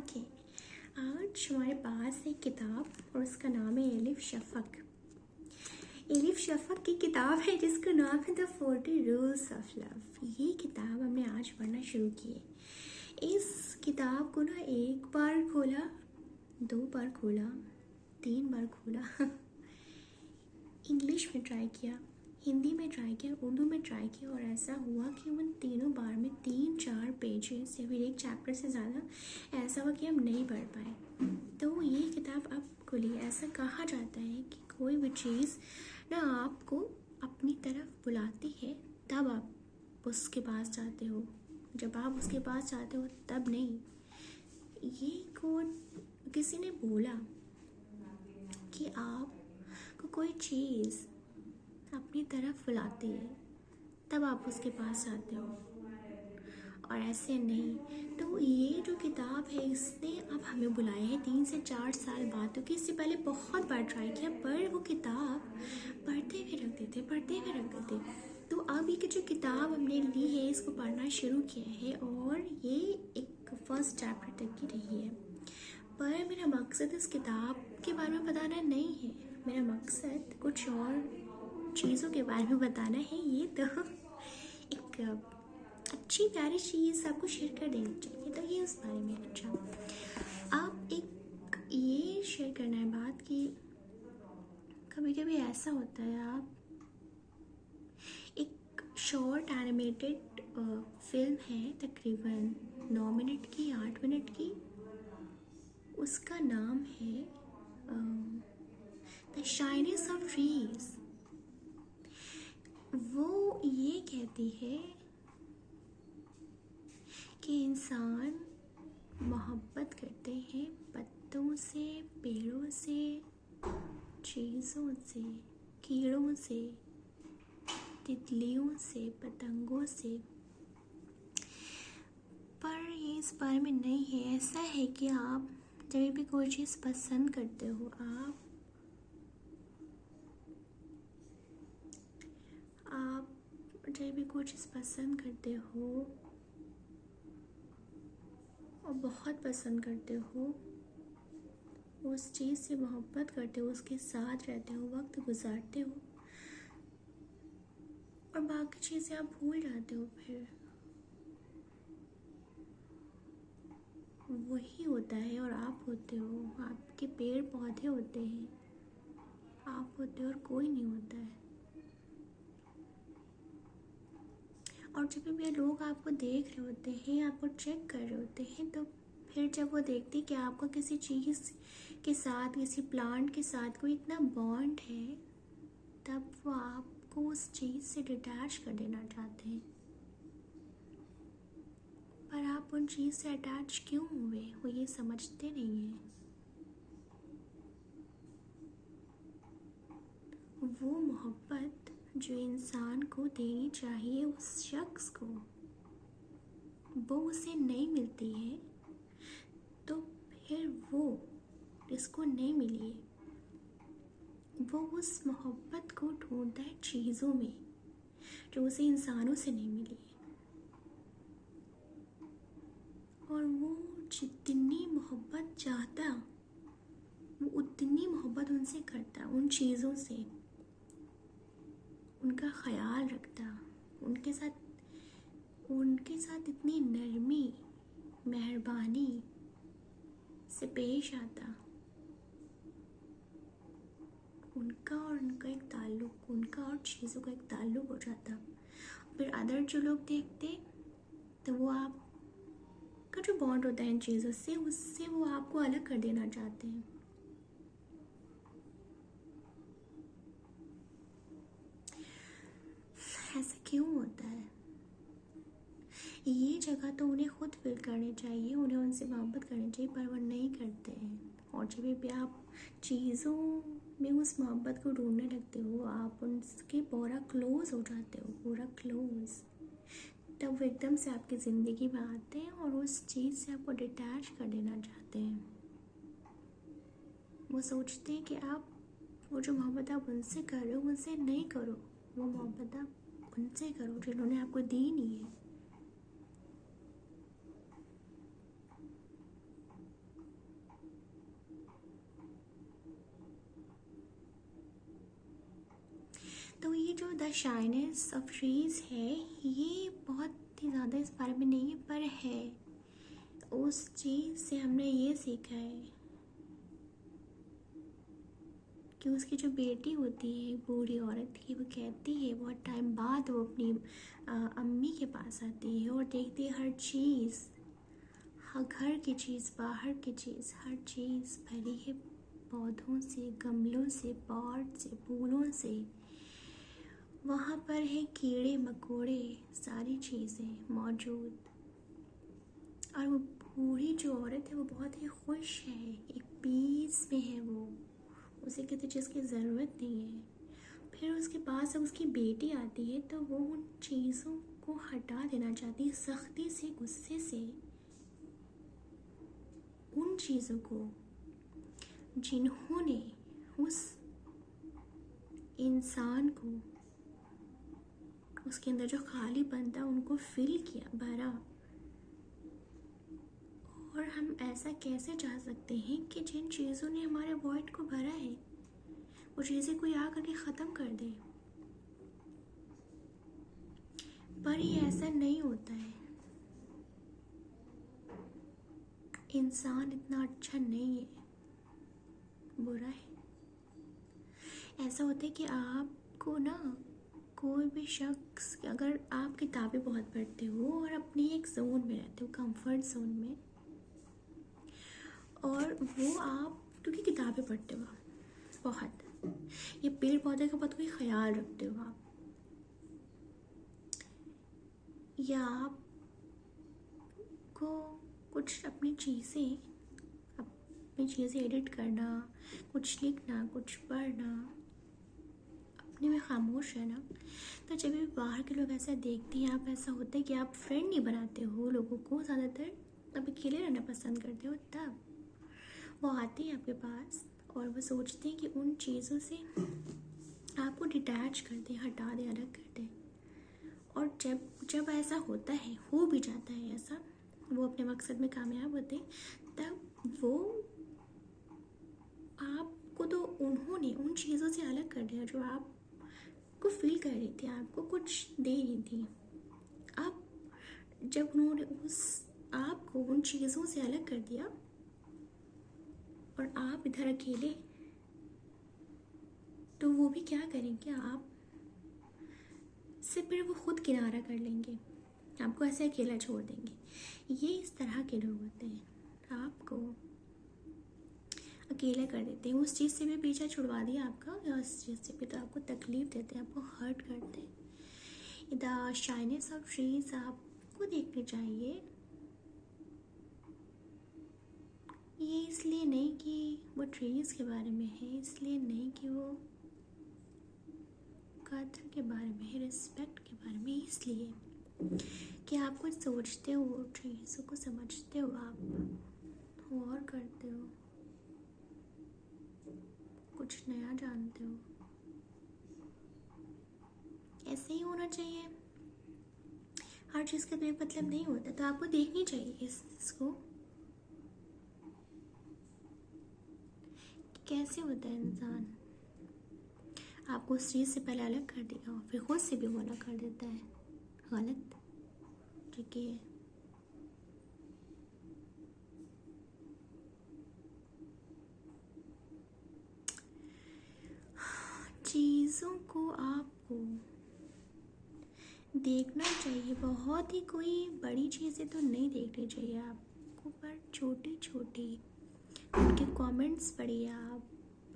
Okay. आज हमारे पास एक किताब और उसका नाम है एलिफ शफ़क़। एलिफ शफ़क़ की किताब है जिसका नाम है द 40 रूल्स ऑफ लव। ये किताब हमने आज पढ़ना शुरू की है। इस किताब को ना एक बार खोला, 2 बार खोला, 3 बार खोला इंग्लिश में ट्राई किया, हिंदी में ट्राई किया, उर्दू में ट्राई किया और ऐसा हुआ कि उन तीनों बार में 3-4 पेजेस या फिर एक चैप्टर से ज़्यादा ऐसा हुआ कि हम नहीं पढ़ पाए। तो ये किताब अब खुली। ऐसा कहा जाता है कि कोई भी चीज़ ना आपको अपनी तरफ बुलाती है तब आप उसके पास जाते हो, जब आप उसके पास जाते हो तब नहीं। ये कोट किसी ने बोला कि आपको कोई चीज़ अपनी तरफ बुलाती है तब आप उसके पास जाते हो और ऐसे नहीं। तो ये जो किताब है इसने अब हमें बुलाया है 3 से 4 साल बाद, क्योंकि इससे पहले बहुत बार ट्राई किया पर वो किताब पढ़ते हुए रख देते। तो अब ये जो किताब हमने ली है इसको पढ़ना शुरू किया है और ये एक फर्स्ट चैप्टर तक की रही है। पर मेरा मकसद इस किताब के बारे में बताना नहीं है, मेरा मकसद कुछ और चीज़ों के बारे में बताना है। ये तो एक अच्छी प्यारी चीज़ आपको शेयर कर देनी चाहिए, तो ये उस बारे में। अच्छा, आप एक ये शेयर करना है बात कि कभी कभी ऐसा होता है, आप एक शॉर्ट एनिमेटेड फिल्म है तकरीबन 9 मिनट की, 8 मिनट की, उसका नाम है द शाइनेस ऑफ ट्रीज। वो ये कहती है कि इंसान मोहब्बत करते हैं पत्तों से, पेड़ों से, चीज़ों से, कीड़ों से, तितलियों से, पतंगों से। पर ये इस बारे में नहीं है। ऐसा है कि आप जब भी कोई चीज़ पसंद करते हो, आप जब भी कोई चीज़ पसंद करते हो और बहुत पसंद करते हो, उस चीज़ से मोहब्बत करते हो, उसके साथ रहते हो, वक्त गुजारते हो और बाकी चीज़ें आप भूल जाते हो। फिर वही होता है और आप होते हो, आपके पेड़ पौधे होते हैं, आप होते हो और कोई नहीं होता है। और जब भी लोग आपको देख रहे होते हैं, आपको चेक कर रहे होते हैं, तो फिर जब वो देखते हैं कि आपका किसी चीज़ के साथ, किसी प्लांट के साथ कोई इतना बॉन्ड है, तब वो आपको उस चीज़ से डिटैच कर देना चाहते हैं। पर आप उन चीज़ से अटैच क्यों हुए, वो ये समझते नहीं हैं। वो मोहब्बत जो इंसान को देनी चाहिए उस शख्स को, वो उसे नहीं मिलती है, तो फिर वो जिसको नहीं मिली है वो उस मोहब्बत को ढूंढता है चीज़ों में जो उसे इंसानों से नहीं मिली है। और वो जितनी मोहब्बत चाहता वो उतनी मोहब्बत उनसे करता, उन चीज़ों से उनका ख्याल रखता, उनके साथ इतनी नरमी, मेहरबानी से पेश आता। उनका और उनका एक ताल्लुक़, उनका और चीज़ों का एक ताल्लुक़ हो जाता। फिर अदर जो लोग देखते तो वो आपका जो बॉन्ड होता है इन चीज़ों से, उससे वो आपको अलग कर देना चाहते हैं। ऐसा क्यों होता है? ये जगह तो उन्हें खुद फिल करनी चाहिए, उन्हें उनसे मोहब्बत करनी चाहिए, पर वो नहीं करते हैं। और जब भी आप चीज़ों में उस मोहब्बत को ढूंढने लगते हो, आप उनके पूरा क्लोज हो जाते हो, पूरा क्लोज, तब वो एकदम से आपकी ज़िंदगी में आते हैं और उस चीज़ से आपको डिटैच कर देना चाहते हैं। वो सोचते हैं कि आप वो जो मोहब्बत आप उनसे कर रहे हो उनसे नहीं करो, वो मोहब्बत आप उनसे करो जिन्होंने आपको दी नहीं है। द शाइनेस ऑफ ट्रीज है, ये बहुत ही ज़्यादा इस बारे में नहीं है, पर है उस चीज़ से हमने ये सीखा है कि उसकी जो बेटी होती है, बूढ़ी औरत की, वो कहती है बहुत टाइम बाद वो अपनी अम्मी के पास आती है और देखती है हर चीज़, हर घर की चीज़, बाहर की चीज़, हर चीज़ भरी है पौधों से, गमलों से, पॉट से, फूलों से। वहाँ पर है कीड़े मकोड़े, सारी चीज़ें मौजूद। और वो बूढ़ी जो औरत है वो बहुत ही खुश है, एक पीस में है वो, उसे किसी चीज़ की ज़रूरत नहीं है। फिर उसके पास जब उसकी बेटी आती है तो वो उन चीज़ों को हटा देना चाहती है, सख्ती से, गुस्से से, उन चीज़ों को जिन्होंने उस इंसान को, उसके अंदर जो खालीपन था उनको फिल किया, भरा। और हम ऐसा कैसे चाह सकते हैं कि जिन चीज़ों ने हमारे वॉइड को भरा है वो चीज़ें कोई आ करके ख़त्म कर दे। पर ये ऐसा नहीं होता है। इंसान इतना अच्छा नहीं है, बुरा है। ऐसा होता है कि आपको ना, कोई भी शख्स, अगर आप किताबें बहुत पढ़ते हो और अपनी एक जोन में रहते हो, कंफर्ट जोन में, और वो आप क्योंकि किताबें पढ़ते हो बहुत, ये पेड़ पौधे का बहुत कोई ख्याल रखते हो आप, या आपको कुछ अपनी चीज़ें एडिट करना, कुछ लिखना, कुछ पढ़ना, अपने में खामोश रहना, तो जब भी बाहर के लोग ऐसा देखते हैं, आप, ऐसा होता है कि आप फ्रेंड नहीं बनाते हो लोगों को, ज़्यादातर आप अकेले रहना पसंद करते हो, तब वो आते हैं आपके पास और वो सोचते हैं कि उन चीज़ों से आपको डिटैच कर दें, हटा दें, अलग कर दें। और जब ऐसा होता है, हो भी जाता है ऐसा, वो अपने मकसद में कामयाब होते हैं, तब वो आपको, तो उन्होंने उन चीज़ों से अलग कर दिया जो आपको फील कर रही थी, आपको कुछ दे रही थी। अब जब उन्होंने आपको उन चीज़ों से अलग कर दिया और आप इधर अकेले, तो वो भी क्या करेंगे, आप से फिर वो खुद किनारा कर लेंगे, आपको ऐसे अकेला छोड़ देंगे। ये इस तरह के लोग होते हैं, आपको अकेला कर देते हैं, उस चीज़ से भी पीछा छुड़वा दिया आपका, या उस चीज़ से भी तो आपको तकलीफ़ देते हैं, आपको हर्ट करते हैं। द शाइनेस ऑफ ट्रीज आपको देखनी चाहिए। ये इसलिए नहीं कि वो ट्रीज़ के बारे में है, इसलिए नहीं कि वो कद्र के बारे में है, रिस्पेक्ट के बारे में, इसलिए कि आप कुछ सोचते हो, ट्रीज़ों को समझते हो, आप और करते हो, कुछ नया जानते हो। ऐसे ही होना चाहिए। हर चीज़ का बेमतलब नहीं होता, तो आपको देखनी चाहिए इसको कैसे होता है इंसान। आपको उस चीज़ से पहले अलग कर दिया और फिर खुद से भी वो अलग कर देता है, गलत, ठीक है। चीज़ों को आपको देखना चाहिए, बहुत ही कोई बड़ी चीज़ें तो नहीं देखनी चाहिए आपको, पर छोटी छोटी उनके कमेंट्स पढ़िए आप,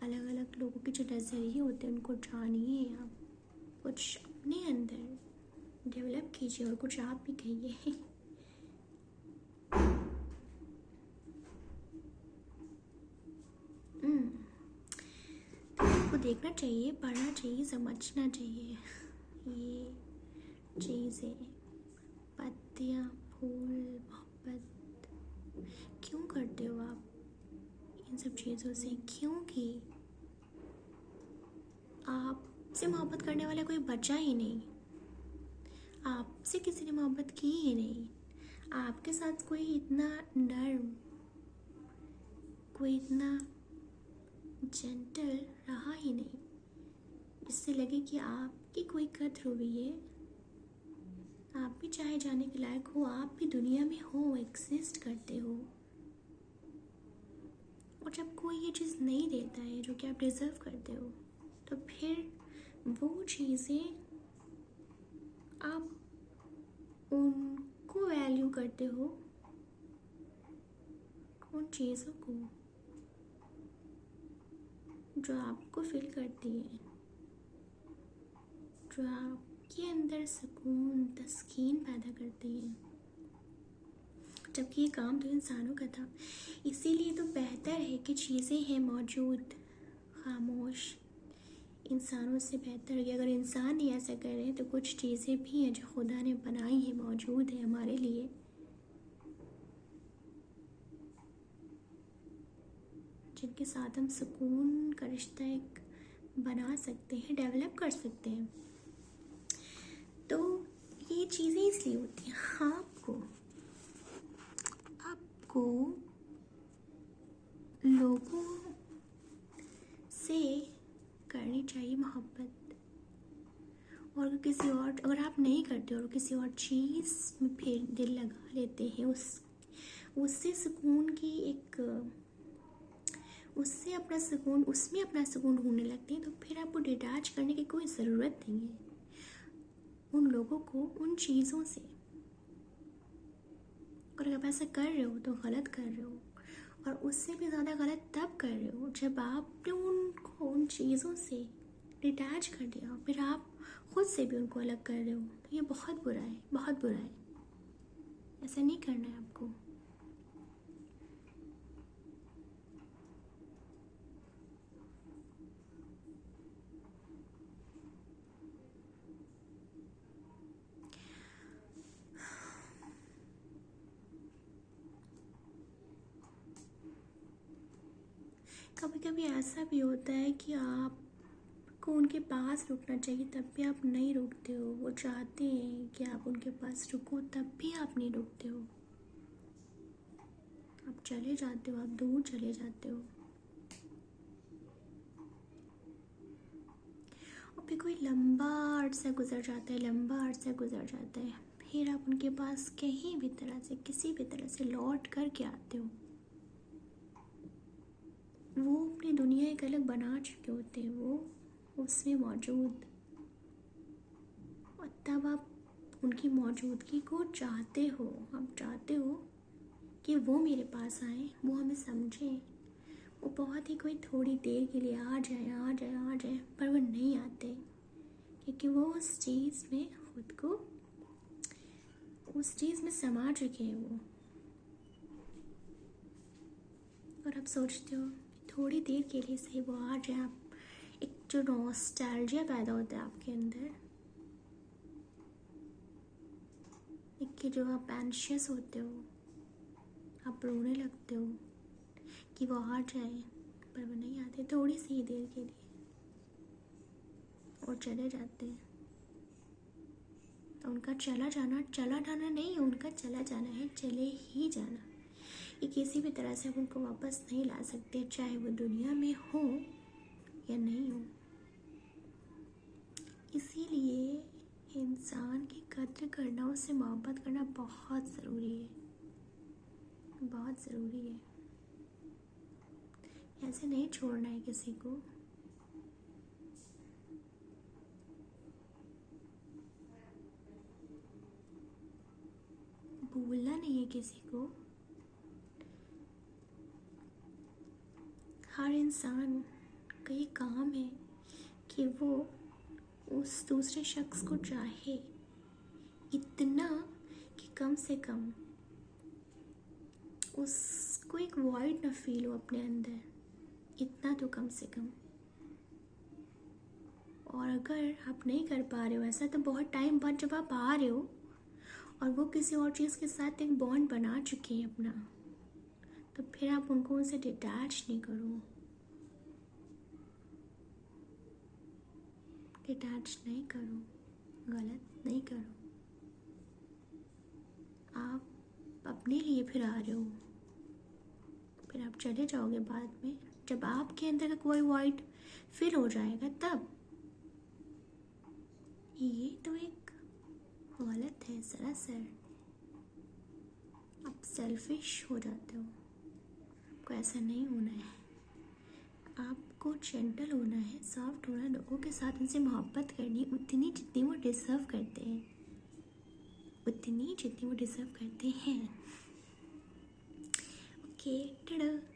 अलग अलग लोगों के जो नज़रिए होते हैं उनको जानिए, आप कुछ अपने अंदर डेवलप कीजिए और कुछ आप भी कहिए। तो आपको देखना चाहिए, पढ़ना चाहिए, समझना चाहिए। ये चीज़ें, पत्तियाँ, फूल, मोहब्बत क्यों करते हो आप इन सब चीज़ों से? क्योंकि आपसे मोहब्बत करने वाला कोई बचा ही नहीं, आपसे किसी ने मोहब्बत की ही नहीं, आपके साथ कोई इतना नर्म, कोई इतना जेंटल रहा ही नहीं जिससे लगे कि आप कि कोई कद्र हुई है, आप भी चाहे जाने के लायक हो, आप भी दुनिया में हो, एग्जिस्ट करते हो। और जब कोई ये चीज़ नहीं देता है जो कि आप डिज़र्व करते हो, तो फिर वो चीज़ें आप उनको वैल्यू करते हो, उन चीज़ों को जो आपको फील करती है, जो आपके अंदर सुकून तस्कीन पैदा करती है। जबकि ये काम तो इंसानों का था, इसीलिए तो बेहतर है कि चीज़ें हैं मौजूद, खामोश। इंसानों से बेहतर है कि अगर इंसान ही ऐसा कर रहे हैं तो कुछ चीज़ें भी हैं जो खुदा ने बनाई हैं, मौजूद है हमारे लिए, जिनके साथ हम सुकून का रिश्ता एक बना सकते हैं, डेवलप कर सकते हैं। तो ये चीज़ें इसलिए होती हैं, आपको लोगों से करनी चाहिए मोहब्बत। और अगर आप नहीं करते और किसी और चीज़ में फिर दिल लगा लेते हैं, उससे सुकून की एक उससे अपना सुकून उसमें अपना सुकून ढूंढने लगते हैं, तो फिर आपको डिटैच करने की कोई ज़रूरत नहीं है उन लोगों को, उन चीज़ों से। और अगर आप ऐसा कर रहे हो तो गलत कर रहे हो, और उससे भी ज़्यादा गलत तब कर रहे हो जब आपने उनको उन चीज़ों से डिटैच कर दिया, फिर आप खुद से भी उनको अलग कर रहे हो। तो ये बहुत बुरा है, बहुत बुरा है। ऐसा नहीं करना है आपको। कभी कभी ऐसा भी होता है कि आपको उनके पास रुकना चाहिए, तब भी आप नहीं रुकते हो। वो चाहते हैं कि आप उनके पास रुको, तब भी आप नहीं रुकते हो। आप चले जाते हो, आप दूर चले जाते हो। और फिर कोई लंबा अरसा गुजर जाता है, लंबा अरसा गुजर जाता है, फिर आप उनके पास कहीं भी तरह से, किसी भी तरह से लौट कर के आते हो। वो अपनी दुनिया एक अलग बना चुके होते हैं, वो उसमें मौजूद। और तब आप उनकी मौजूदगी को चाहते हो, आप चाहते हो कि वो मेरे पास आए, वो हमें समझें, वो बहुत ही कोई थोड़ी देर के लिए आ जाए, आ जाए, आ जाए, पर वो नहीं आते, क्योंकि वो उस चीज़ में खुद को, उस चीज़ में समा चुके हैं वो। और आप सोचते हो थोड़ी देर के लिए सही वो आ जाए, आप एक जो नॉस्टैल्जिया पैदा होता है आपके अंदर, एक कि जो आप एंशियस होते हो, आप रोने लगते हो कि वो आ जाए, पर वो नहीं आते, थोड़ी सी ही देर के लिए, और चले जाते हैं। तो उनका चला जाना नहीं, उनका चला जाना है, चले ही जाना। ये किसी भी तरह से आप उनको वापस नहीं ला सकते, चाहे वो दुनिया में हो या नहीं हो। इसीलिए इंसान की कद्र करना, उससे मोहब्बत करना बहुत ज़रूरी है, बहुत ज़रूरी है। ऐसे नहीं छोड़ना है किसी को। भूलना नहीं है किसी को। हर इंसान का ये काम है कि वो उस दूसरे शख्स को चाहे इतना कि कम से कम उसको एक वॉइड ना फील हो अपने अंदर, इतना तो कम से कम। और अगर आप नहीं कर पा रहे हो ऐसा, तो बहुत टाइम बाद जब आप आ रहे हो और वो किसी और चीज़ के साथ एक बॉन्ड बना चुके हैं अपना, तो फिर आप उनको उनसे डिटैच नहीं करो, डिटैच नहीं करो, गलत नहीं करो। आप अपने लिए फिर आ रहे हो, फिर आप चले जाओगे बाद में, जब आपके अंदर का कोई वॉइड फिल हो जाएगा तब। ये तो एक गलत है सरासर। आप सेल्फिश हो जाते हो। आपको ऐसा नहीं होना है। आपको जेंटल होना है, सॉफ्ट होना, लोगों के साथ उनसे मोहब्बत करनी उतनी जितनी वो डिज़र्व करते हैं, उतनी जितनी वो डिज़र्व करते हैं। ओके, टाटा।